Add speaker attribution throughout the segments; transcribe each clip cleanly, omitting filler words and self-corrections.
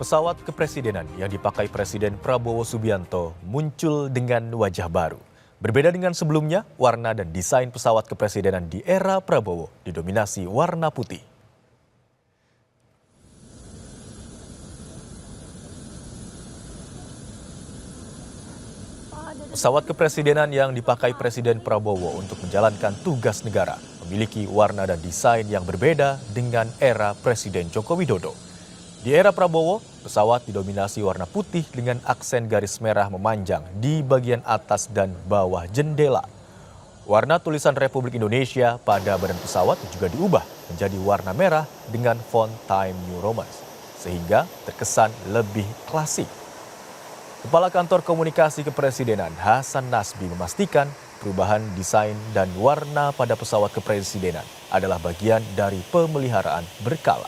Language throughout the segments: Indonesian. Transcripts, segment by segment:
Speaker 1: Pesawat kepresidenan yang dipakai Presiden Prabowo Subianto muncul dengan wajah baru. Berbeda dengan sebelumnya, warna dan desain pesawat kepresidenan di era Prabowo didominasi warna putih. Pesawat kepresidenan yang dipakai Presiden Prabowo untuk menjalankan tugas negara memiliki warna dan desain yang berbeda dengan era Presiden Joko Widodo. Di era Prabowo, pesawat didominasi warna putih dengan aksen garis merah memanjang di bagian atas dan bawah jendela. Warna tulisan Republik Indonesia pada badan pesawat juga diubah menjadi warna merah dengan font Time New Roman, sehingga terkesan lebih klasik. Kepala Kantor Komunikasi Kepresidenan Hasan Nasbi memastikan perubahan desain dan warna pada pesawat kepresidenan adalah bagian dari pemeliharaan berkala.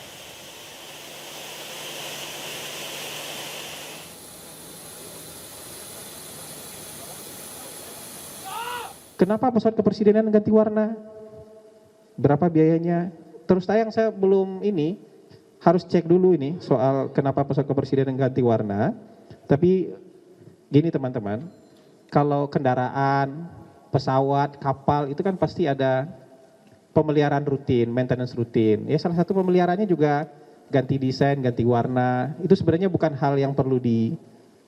Speaker 2: Kenapa pesawat kepresidenan ganti warna? Berapa biayanya? Terus saya belum harus cek dulu ini soal kenapa pesawat kepresidenan ganti warna. Tapi gini teman-teman, kalau kendaraan, pesawat, kapal itu kan pasti ada pemeliharaan rutin, maintenance rutin. Ya salah satu pemeliharaannya juga ganti desain, ganti warna. Itu sebenarnya bukan hal yang perlu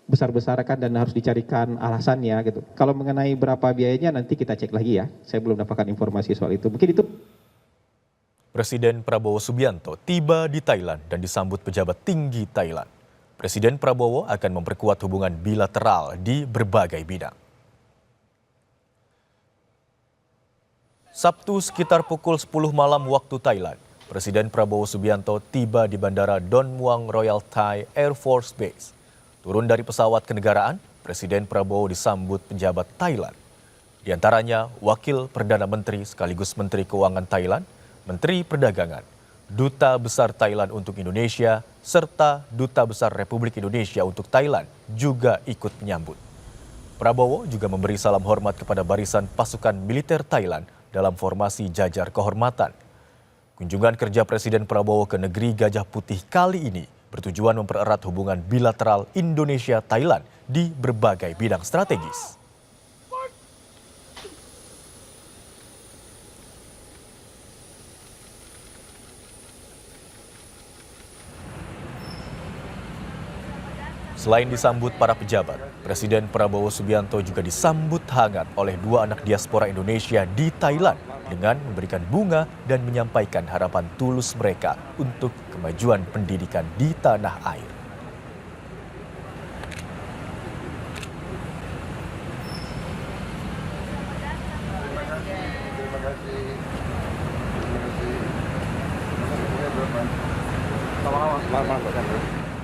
Speaker 2: besar-besarkan dan harus dicarikan alasannya gitu. Kalau mengenai berapa biayanya nanti kita cek lagi ya. Saya belum dapatkan informasi soal itu. Mungkin itu.
Speaker 1: Presiden Prabowo Subianto tiba di Thailand dan disambut pejabat tinggi Thailand. Presiden Prabowo akan memperkuat hubungan bilateral di berbagai bidang. Sabtu sekitar pukul 10 malam waktu Thailand, Presiden Prabowo Subianto tiba di Bandara Don Muang Royal Thai Air Force Base. Turun dari pesawat kenegaraan, Presiden Prabowo disambut pejabat Thailand. Di antaranya Wakil Perdana Menteri sekaligus Menteri Keuangan Thailand, Menteri Perdagangan, Duta Besar Thailand untuk Indonesia, serta Duta Besar Republik Indonesia untuk Thailand juga ikut menyambut. Prabowo juga memberi salam hormat kepada barisan pasukan militer Thailand dalam formasi jajar kehormatan. Kunjungan kerja Presiden Prabowo ke negeri Gajah Putih kali ini bertujuan mempererat hubungan bilateral Indonesia-Thailand di berbagai bidang strategis. Selain disambut para pejabat, Presiden Prabowo Subianto juga disambut hangat oleh dua anak diaspora Indonesia di Thailand dengan memberikan bunga dan menyampaikan harapan tulus mereka untuk kemajuan pendidikan di tanah air.
Speaker 3: Terima kasih.